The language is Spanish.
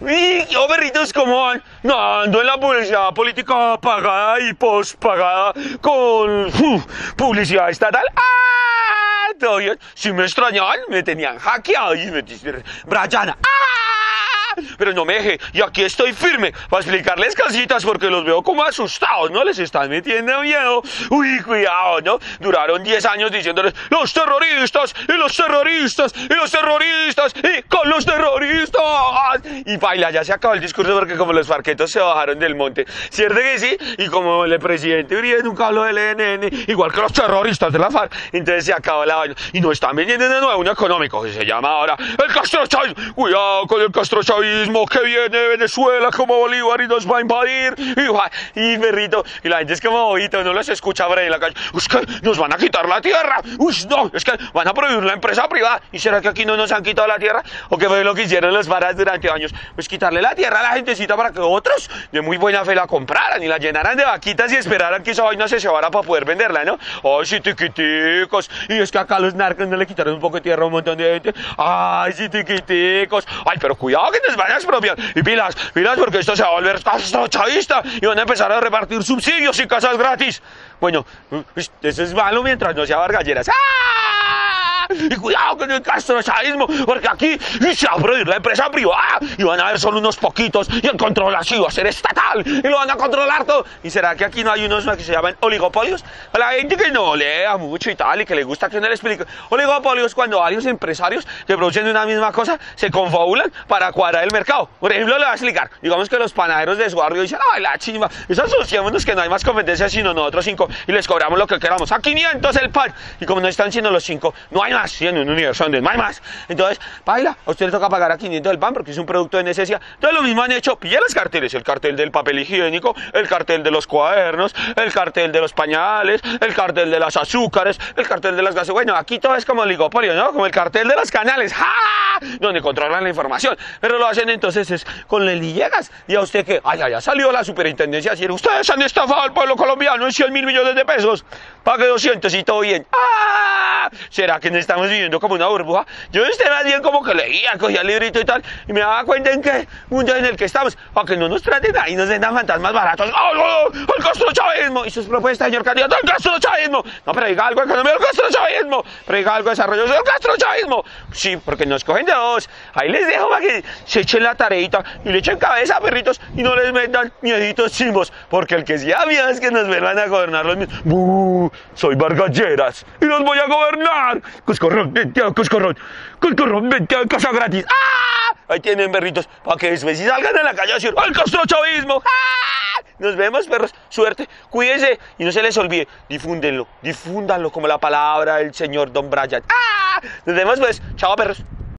Y yo, perritos, ¿cómo van? No, ando en la publicidad política pagada y pospagada con publicidad estatal. ¡Ah! ¿Todo bien? Si me extrañaban, me tenían hackeado y me dijeron, Brian, ¡ah! Pero no me dejé, y aquí estoy firme para explicarles casitas porque los veo como asustados, ¿no? Les están metiendo miedo. Uy, cuidado, ¿no? Duraron 10 años diciéndoles, los terroristas, y los terroristas, y los terroristas, y con los terroristas. Y baila, ya se acabó el discurso porque como los farquetos se bajaron del monte. ¿Cierto que sí? Y como el presidente Uribe nunca habló del ENN, igual que los terroristas de la FARC, entonces se acabó la vaina. Y nos están vendiendo de nuevo un económico que se llama ahora el castrochavismo. Cuidado con el castrochavismo que viene de Venezuela como Bolívar y nos va a invadir. Y perrito, y la gente es como bobito, no los escucha por ahí en la calle. Es que nos van a quitar la tierra. Uy, no, es que van a prohibir la empresa privada. ¿Y será que aquí no nos han quitado la tierra? ¿O qué fue lo que hicieron los varas durante años? Pues quitarle la tierra a la gentecita para que otros de muy buena fe la compraran y la llenaran de vaquitas y esperaran que esa vaina se cebara para poder venderla, ¿no? Ay, sí, tiquiticos. Y es que acá los narcos no le quitaron un poco de tierra a un montón de gente. Ay, sí, tiquiticos. Ay, pero cuidado que nos van a expropiar. Y pilas, porque esto se va a volver chavista y van a empezar a repartir subsidios y casas gratis. Bueno, eso es malo mientras no sea Vargalleras. ¡Ah! Y cuidado con el castrochavismo, porque aquí se va a prohibir la empresa privada y van a haber solo unos poquitos y el control así va a ser estatal y lo van a controlar todo. ¿Y será que aquí no hay unos que se llaman oligopolios? A la gente que no lea mucho y tal y que le gusta que uno le explique. Oligopolios cuando varios empresarios que producen una misma cosa se confabulan para cuadrar el mercado. Por ejemplo, le voy a explicar. Digamos que los panaderos de su barrio dicen, ay, la chimba, asociémonos que no hay más competencia sino nosotros 5 y les cobramos lo que queramos. A 500 el pan. Y como no están siendo los 5, no hay más. En un universo donde no hay más. Entonces, baila, a usted le toca pagar a 500 el pan porque es un producto de necesidad. Entonces, lo mismo han hecho. Pilla los carteles: el cartel del papel higiénico, el cartel de los cuadernos, el cartel de los pañales, el cartel de las azúcares, el cartel de las gases. Bueno, aquí todo es como oligopolio, ¿no? Como el cartel de los canales. ¡Ja! Donde controlan la información. Pero lo hacen entonces es con el Villegas. Y a usted que, ay, ya salió la superintendencia a decir, ustedes han estafado al pueblo colombiano en 100.000 millones de pesos. Pague 200 y todo bien. ¡Ah! ¿Será que no estamos viviendo como una burbuja? Yo usted más bien como que leía, cogía el librito y tal, y me daba cuenta en qué mundo en el que estamos, para que no nos traten ahí, nos vendan fantasmas baratos. ¡Oh, el castrochavismo! Y sus propuestas, señor candidato, el castrochavismo. No, pero diga algo de economía, el castrochavismo. Pero diga algo de desarrollo, el castrochavismo. Sí, porque nos cogen de dos. Ahí les dejo para que se echen la tareita y le echen cabeza, perritos, y no les metan mieditos chimbos, porque el que sí da miedo es que nos vuelvan a gobernar los mismos. ¡Bú! Soy Vargalleras y los voy a gobernar. Cuscorrón, vente a Cuscorrón. Cuscorrón, vente a casa gratis. ¡Ah! Ahí tienen, perritos, para que después si salgan a la calle a decir, ¡el castrochavismo! ¡Ah! Nos vemos, perros. Suerte, cuídense y no se les olvide, difúndanlo como la palabra del señor Don Brian. ¡Ah! Nos vemos, pues. Chao, perros.